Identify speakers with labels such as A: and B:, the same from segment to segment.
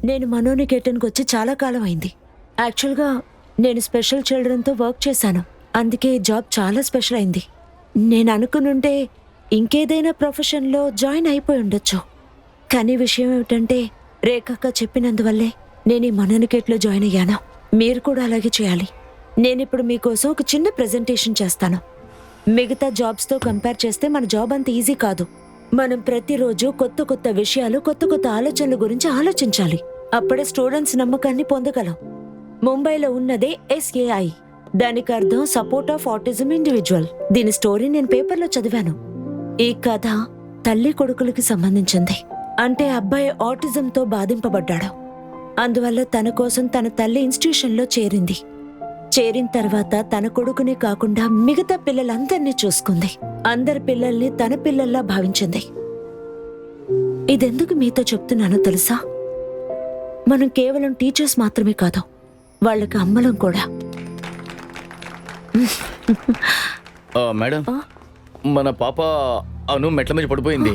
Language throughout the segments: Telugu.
A: నేను మనోనికేతన్కి వచ్చి చాలా కాలం అయింది. యాక్చువల్గా నేను స్పెషల్ చిల్డ్రన్తో వర్క్ చేశాను, అందుకే జాబ్ చాలా స్పెషల్ అయింది. నేను అనుకునుంటే ఇంకేదైనా ప్రొఫెషన్లో జాయిన్ అయిపోయి ఉండొచ్చు. కానీ విషయం ఏమిటంటే రేఖక్క చెప్పినందువల్లే నేను ఈ మనోనికేట్లో జాయిన్ అయ్యాను. మీరు కూడా అలాగే చేయాలి. నేనిప్పుడు మీకోసం ఒక చిన్న ప్రెజెంటేషన్ చేస్తాను. మిగతా జాబ్స్తో కంపేర్ చేస్తే మన జాబ్ అంత ఈజీ కాదు. మనం ప్రతిరోజు కొత్త కొత్త విషయాలు, కొత్త కొత్త ఆలోచనల గురించి ఆలోచించాలి. అప్పుడే స్టూడెంట్స్ నమ్మకాన్ని పొందగలం. ముంబైలో ఉన్నదే SAI. దానికి అర్థం సపోర్ట్ ఆఫ్ ఆటిజం ఇండివిజువల్. దీని స్టోరీ నేను పేపర్లో చదివాను. ఈ కథ తల్లి కొడుకులకి సంబంధించింది. అంటే అబ్బాయి ఆటిజంతో బాధింపబడ్డాడు. అందువల్ల తన కోసం తన తల్లి ఇన్స్టిట్యూషన్లో చేరింది. చేరిన తర్వాత తన కొడుకునే కాకుండా మిగతా పిల్లలందరినీ చూసుకుంది. అందరి పిల్లల్ని తన పిల్లల్లా భావించింది. ఇదెందుకు మీతో చెప్తున్నానో తెలుసా? మనం కేవలం టీచర్స్ మాత్రమే కాదు, వాళ్ళకి అమ్మలం కూడా.
B: మేడం, మన పాప అను మెట్ల మీద పడిపోయింది.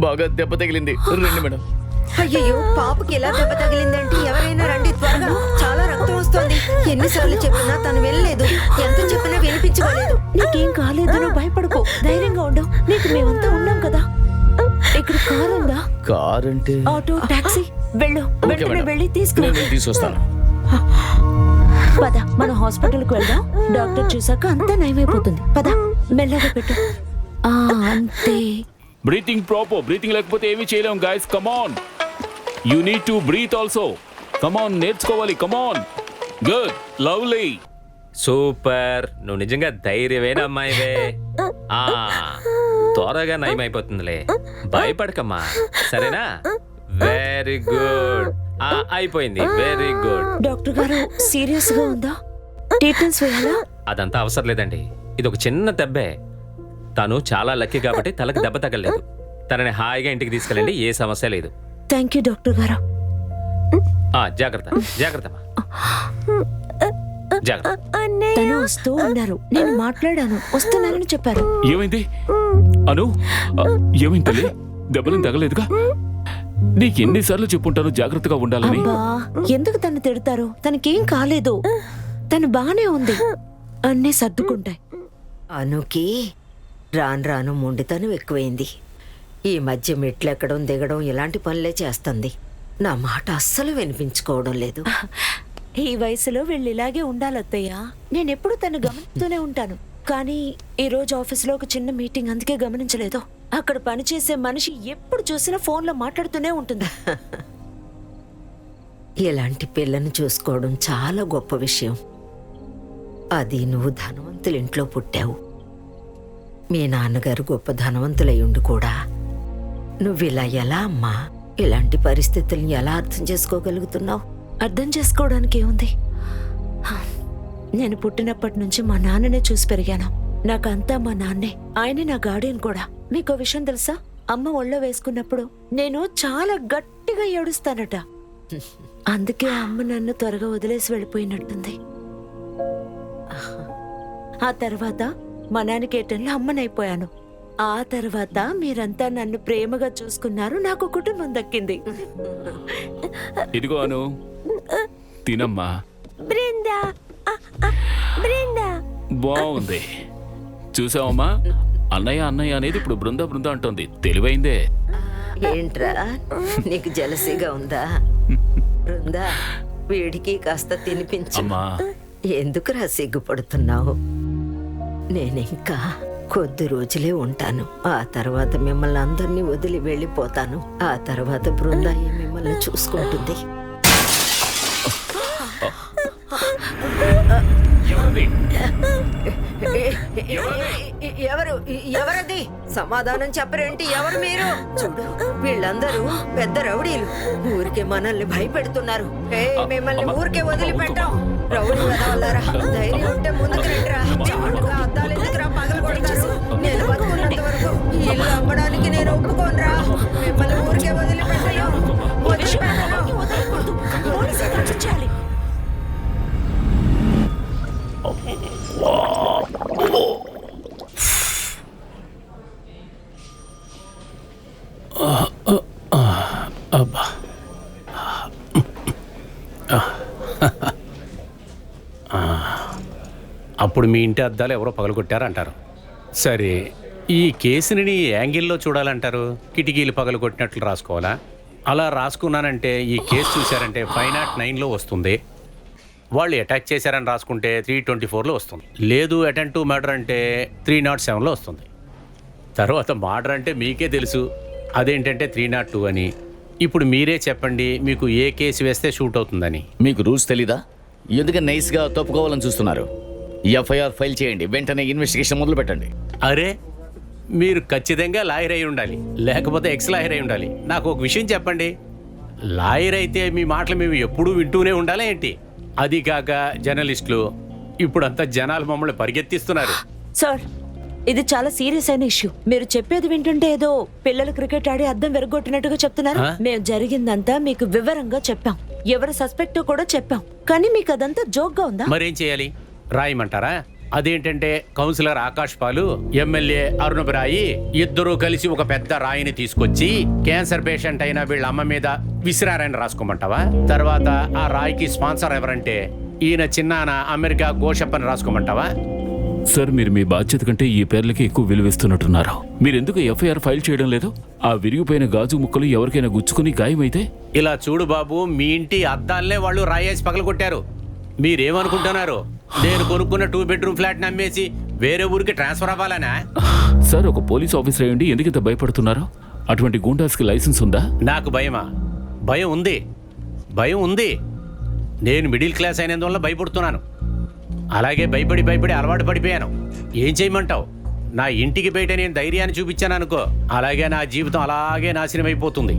B: బాగా దెబ్బ తగిలింది. రండి మేడం.
C: అయ్యో, పాపకి ఎలా దెబ్బ తగిలిందంటే ఎవరైనా రండి త్వరగా, చాలా రక్తం వస్తోంది. ఎన్నిసార్లు చెప్పినా తను వెళ్ళలేదు, ఎంత చెప్పినా వినిపించుకోలేదు.
A: నీకేం కాలేదు, నువ్వు భయపడుకో, ధైర్యంగా ఉండు. నీకు మేమంతా ఉన్నాం కదా. ఇక్కడ కారు ఉందా?
B: కార్ అంటే
A: ఆటో, టాక్సీ. వెళ్ళు, వెంటనే వెళ్ళి
B: తీసుకొస్తాను.
A: పద, మనం హాస్పిటల్కి వెళ్దాం. డాక్టర్ చూసాక అంతా నయమైపోతుంది. పద, మెల్లగా పెట్టు. అంతే.
D: Breathing proper. బ్రీతింగ్ లేకపోతే ఏమీ చేయలేం guys. Come on, you need to breathe also. Come on, నేర్చుకోవాలి. Come on. Good, lovely,
E: super. నువ్వు నిజంగా ధైర్యమైన అమ్మాయివే. త్వరగా నయమైపోతుందిలే, భయపడకమ్మా, సరేనా? Very good. అయిపోయింది. Very good.
A: డాక్టర్ గారు, సీరియస్ గా ఉందా? ట్రీట్మెంట్స్ వేయాలా?
E: అదంతా అవసరం లేదండి, ఇది ఒక చిన్న దెబ్బే. తను చాలా లక్కీ కాబట్టి తలకి దెబ్బ తగలేదు. తనని హాయిగా ఇంటికి తీసుకెళ్ళండి, ఏ సమస్య లేదు.
A: థ్యాంక్ యూ డాక్టర్ గారు.
E: జాగ్రత్త, జాగ్రత్త, జాగ్రత్త.
A: తను వస్తూ ఉన్నారు, నేను మాట్లాడాను, వస్తున్నానని చెప్పారు.
D: ఏమైంది అను? ఏమైంది తల్లి? దెబ్బలు తగలేదుగా? నీకు ఎన్నిసార్లు చెప్పుంటాను జాగ్రత్తగా ఉండాలని.
A: అబ్బా, ఎందుకు తను తిడతారు? తనకేం కాలేదు, తను బానే ఉంది, అన్నీ సర్దుకుంటాయి.
C: అనుకి రాను రాను మొండితనం ఎక్కువైంది. ఈ మధ్య మెట్లెక్కడం దిగడం ఇలాంటి పనులే చేస్తుంది. నా మాట అస్సలు వినిపించుకోవడం లేదు.
A: ఈ వయసులో వీళ్ళు ఇలాగే ఉండాలత్తయ్య. నేనెప్పుడు తను గమనిస్తూనే ఉంటాను. కానీ ఈ రోజు ఆఫీసులో ఒక చిన్న మీటింగ్, అందుకే గమనించలేదు. అక్కడ పనిచేసే మనిషి ఎప్పుడు చూసినా ఫోన్లో మాట్లాడుతూనే ఉంటుంది.
C: ఇలాంటి పిల్లను చూసుకోవడం చాలా గొప్ప విషయం. అది నువ్వు ధనవంతులింట్లో పుట్టావు. మీ నాన్నగారు గొప్ప ధనవంతులై ఉండి కూడా నువ్విలా ఎలా అమ్మా? ఇలాంటి పరిస్థితుల్ని ఎలా అర్థం చేసుకోగలుగుతున్నావు?
A: అర్థం చేసుకోవడానికి ఏముంది? నేను పుట్టినప్పటి నుంచి మా నాన్ననే చూసి పెరిగాను. నాకంతా మా నాన్నే, ఆయనే నా గార్డియన్ కూడా. మీకో విషయం తెలుసా? అమ్మ ఒళ్ళో వేసుకున్నప్పుడు నేను చాలా గట్టిగా ఏడుస్తానట. అందుకే అమ్మ నన్ను త్వరగా వదిలేసి వెళ్ళిపోయినట్టుంది. ఆ తర్వాత మనోనికేతన్లో అమ్మనైపోయాను. ఆ తర్వాత మీరంతా నన్ను ప్రేమగా చూసుకున్నారు, నాకు కుటుంబం దక్కింది.
D: ఇదిగో అను, తినమ్మా.
A: బృందా, బృందా.
D: బాగుంది. చూసావమ్మా, అన్నయ్య అన్నయ్య అనేది ఇప్పుడు బృంద బృంద అంటుంది. తెలివైందే.
C: ఏంట్రా, నీకు జలసీగా ఉందా? బృందా, వీడికి కాస్త తినిపించు.
D: అమ్మా,
C: ఎందుకురా సిగ్గుపడుతున్నావు? నేనింకా కొద్ది రోజులే ఉంటాను. ఆ తర్వాత మిమ్మల్ని అందరినీ వదిలి వెళ్ళిపోతాను. ఆ తర్వాత బృందాయే మిమ్మల్ని చూసుకుంటుంది. ఎవరు? ఎవరది? సమాధానం చెప్పరేంటి? ఎవరు మీరు? చూడు, వీళ్ళందరూ పెద్ద రౌడీలు. ఊరికే మనల్ని భయపెడుతున్నారు. మిమ్మల్ని ఊరికే వదిలిపెట్టాం. రౌడీ వదవల్లారా, ధైర్యం ఉంటే ముందుకు రండిరా. చాటుగా అద్దాలు ఎందుకురా పగలగొడతారు? నేను బతుకున్నంత వరకు ఈ ఇల్లు అమ్మడానికి నేను ఒప్పుకోనరా. మిమ్మల్ని ఊరికే వదిలిపెట్టాను.
F: అప్పుడు మీ ఇంటి అద్దాలు ఎవరో పగలగొట్టారంటారు. సరే, ఈ కేసుని ఏ యాంగిల్లో చూడాలంటారు? కిటికీలు పగలగొట్టినట్లు రాసుకోవాలా? అలా రాసుకున్నానంటే ఈ కేసు చూశారంటే 509లో వస్తుంది. వాళ్ళు అటాక్ చేశారని రాసుకుంటే 324లో వస్తుంది. లేదు అటెంప్ట్ టు మర్డర్ అంటే 307లో వస్తుంది. తర్వాత మర్డర్ అంటే మీకే తెలుసు, అదేంటంటే 302 అని. ఇప్పుడు మీరే చెప్పండి, మీకు ఏ కేసు వేస్తే షూట్ అవుతుందని.
B: మీకు రూల్స్ తెలీదా? ఎందుకని నైస్గా తప్పుకోవాలని చూస్తున్నారు? ఎఫ్ఐఆర్ ఫైల్ చేయండి, వెంటనే ఇన్వెస్టిగేషన్ మొదలు పెట్టండి.
F: అరే, మీరు ఖచ్చితంగా లాయర్ అయి ఉండాలి, లేకపోతే ఎక్స్ లాయర్ అయి ఉండాలి. నాకు ఒక విషయం చెప్పండి, లాయర్ అయితే మీ మాటలు మేము ఎప్పుడూ వింటూనే ఉండాలా ఏంటి? అది కాక జర్నలిస్టులు ఇప్పుడంతా జనాలు మమ్మల్ని పరిగెత్తిస్తున్నారు.
A: సార్, ఇది చాలా సీరియస్ అయిన ఇష్యూ. మీరు చెప్పేది వింటుంటే ఏదో పిల్లలు క్రికెట్ ఆడి అద్దం వెరగొట్టినట్టుగా చెప్తున్నారు. మేము జరిగిందంతా మీకు వివరంగా చెప్పాం, ఎవరు సస్పెక్ట్ కూడా చెప్పాం. కానీ మీకు అదంతా జోక్ గా ఉందా?
F: మరేం చేయాలి? రాయమంటారా? అదేంటంటే కౌన్సిలర్ ఆకాష్ పాలు, ఎమ్మెల్యే అరుణబరాయి ఇద్దరూ కలిసి ఒక పెద్ద రాయిని తీసుకొచ్చి క్యాన్సర్ పేషెంట్ అయిన వీళ్ళ అమ్మ మీద విసిరారని రాసుకోమంటావా? తర్వాత ఆ రాయికి స్పాన్సర్ ఎవరంటే ఈయన చిన్నాన అమెరికా గోషప్పని రాసుకోమంటావా?
D: సార్, మీరు మీ బాధ్యత కంటే ఈ పేర్లకి ఎక్కువ విలువిస్తున్నట్టున్నారు. మీరెందుకు ఎఫ్ఐఆర్ ఫైల్ చేయడం లేదు? ఆ విరిగిపోయిన గాజు ముక్కలు ఎవరికైనా గుచ్చుకుని గాయమైతే?
F: ఇలా చూడు బాబు, మీ ఇంటి అద్దాలనే వాళ్ళు రాయేసి పగలగొట్టారు. మీరేమనుకుంటున్నారు? నేను కొనుక్కున్న 2 బెడ్రూమ్ ఫ్లాట్ నమ్మేసి వేరే ఊరికి ట్రాన్స్ఫర్ అవ్వాలనా?
D: సార్, ఒక పోలీస్ ఆఫీసర్ అయ్యండి ఎందుకు ఇంత భయపడుతున్నారు? అటువంటి గూండాస్కి లైసెన్స్ ఉందా?
F: నాకు భయమా? భయం ఉంది, భయం ఉంది. నేను మిడిల్ క్లాస్ అయినందువల్ల భయపడుతున్నాను. అలాగే భయపడి అలవాటు పడిపోయాను. ఏం చేయమంటావు? నా ఇంటికి బయట నేను ధైర్యాన్ని చూపించాను అనుకో, అలాగే నా జీవితం అలాగే నాశనం అయిపోతుంది.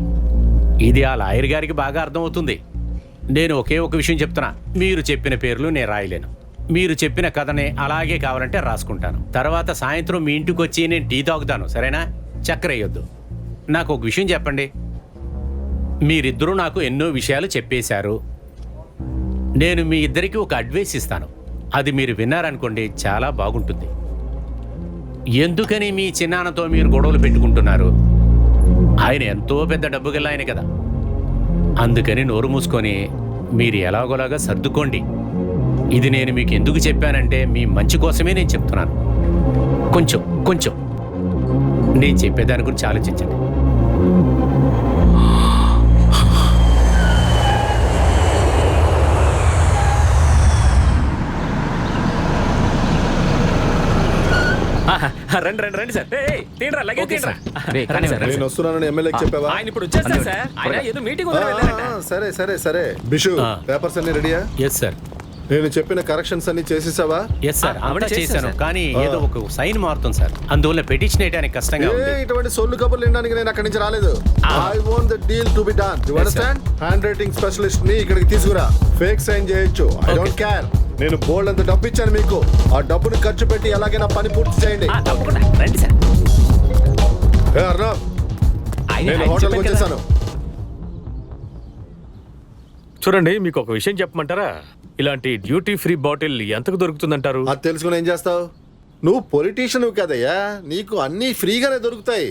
F: ఇది ఆ లాయర్ గారికి బాగా అర్థమవుతుంది. నేను ఒకే ఒక విషయం చెప్తున్నా, మీరు చెప్పిన పేర్లు నేను రాయలేను. మీరు చెప్పిన కథనే అలాగే కావాలంటే రాసుకుంటాను. తర్వాత సాయంత్రం మీ ఇంటికి వచ్చి నేను టీ తాగుతాను, సరేనా? చక్కెర వేయొద్దు. నాకు ఒక విషయం చెప్పండి, మీరిద్దరూ నాకు ఎన్నో విషయాలు చెప్పేశారు. నేను మీ ఇద్దరికి ఒక అడ్వైస్ ఇస్తాను, అది మీరు విన్నారనుకోండి చాలా బాగుంటుంది. ఎందుకని మీ చిన్నాన్నతో మీరు గొడవలు పెట్టుకుంటున్నారు? ఆయన ఎంతో పెద్ద డబ్బు గల ఆయన కదా. అందుకని నోరు మూసుకొని మీరు ఎలాగోలాగా సర్దుకోండి. ఇది నేను మీకు ఎందుకు చెప్పానంటే మీ మంచి కోసమే నేను చెప్తున్నాను. కొంచెం నేను చెప్పేదాని గురించి ఆలోచించండి.
E: రండి సార్. తీండ్రా, లగేజ్ తీండ్రా.
G: నేను వస్తున్నానని ఎమ్మెల్యేకి చెప్పావా?
E: ఆయన ఇప్పుడు వచ్చేస్తారు సార్. ఆయన ఏదో మీటింగ్ ఉందని వెళ్ళారట.
G: సరే బిషు, పేపర్స్ అన్ని రెడీయా?
F: Yes sir.
G: నేను చెప్పిన కరెక్షన్స్ అన్ని చేసేసావా?
F: ఎస్ సార్, అవునా చేశాను. కానీ ఏదో ఒక సైన్ మారుతుంది సార్, అందువల్ల పెటిషన్ వేయడానికి కష్టంగా ఉంది.
G: ఇటువంటి సొల్లు కబుర్లు వినడానికి నేను అక్కడి నుంచి రాలేదు. I want the deal to be done. You understand? Hand writing specialist ని ఇక్కడికి తీసుకురా. ఫేక్ సైన్ చేయొచ్చు, ఐ డోంట్ కేర్. నేను బోల్డ్ అంత డబ్బు ఇచ్చాను మీకు. ఆ డబ్బును ఖర్చు పెట్టి ఎలాగైనా పని పూర్తి చేయండి.
E: తప్పకుండా రండి సార్.
G: అర్ణవ్, నేను హోటల్కి వచ్చేసాను.
H: చూడండి, మీకు ఒక విషయం చెప్పమంటారా? ఇలాంటి డ్యూటీ ఫ్రీ బాటిల్ ఎంతకు దొరుకుతుందంటారు?
G: అది తెలుసుకుని ఏం చేస్తావు? నువ్వు పొలిటీషియన్ కదయ్యా, నీకు అన్ని ఫ్రీగానే దొరుకుతాయి.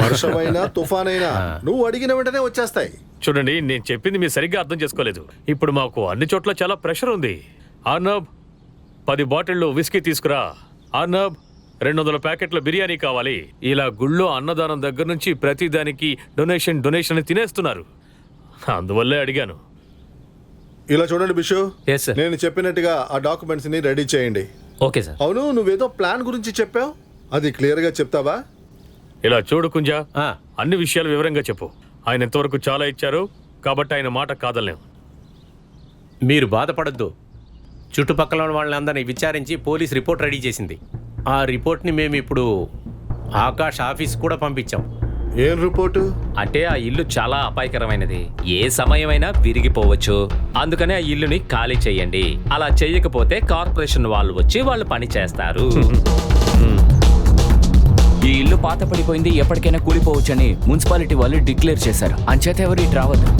G: వర్షమైనా తుఫానైనా నువ్వు అడిగిన వెంటనే వచ్చేస్తాయి.
H: చూడండి, నేను చెప్పింది మీరు సరిగ్గా అర్థం చేసుకోలేదు. ఇప్పుడు మాకు అన్ని చోట్ల చాలా ప్రెషర్ ఉంది. అర్నబ్, 10 బాటిళ్ళు విస్కీ తీసుకురా. అర్నబ్, 200 ప్యాకెట్ల బిర్యానీ కావాలి. ఇలా గుళ్ళో అన్నదానం దగ్గర నుంచి ప్రతి దానికి డొనేషన్ తినేస్తున్నారు. అందువల్లే అడిగాను.
G: ఇలా చూడండి బిషు,
E: Yes, sir.
G: నేను చెప్పినట్టుగా ఆ డాక్యుమెంట్స్ ని రెడీ చేయండి.
E: Okay sir.
G: అవును, నువ్వేదో ప్లాన్ గురించి చెప్పావు, అది క్లియర్ గా చెప్తావా?
H: ఇలా చూడు కుంజా,
F: ఆ,
H: అన్ని విషయాలు వివరంగా చెప్పు. ఆయన ఎంతవరకు చాలా ఇచ్చారు కాబట్టి ఆయన మాట కాదలేం.
F: మీరు బాధపడద్దు. చుట్టుపక్కల వాళ్ళందరినీ విచారించి పోలీస్ రిపోర్ట్ రెడీ చేసింది. ఆ రిపోర్ట్ని మేము ఇప్పుడు ఆకాష్ ఆఫీస్ కూడా పంపించాం.
G: ఏం రిపోర్టు?
E: అంటే ఆ ఇల్లు చాలా అపాయకరమైనది, ఏ సమయమైనా విరిగిపోవచ్చు. అందుకనే ఆ ఇల్లుని ఖాళీ చేయండి. అలా చేయకపోతే కార్పొరేషన్ వాళ్ళు వచ్చి వాళ్ళు పని చేస్తారు.
I: ఈ ఇల్లు పాత పడిపోయింది, ఎప్పటికైనా కూలిపోవచ్చని మున్సిపాలిటీ వాళ్ళు డిక్లేర్ చేశారు. అంచేత ఎవరు ఇటు రావద్దు.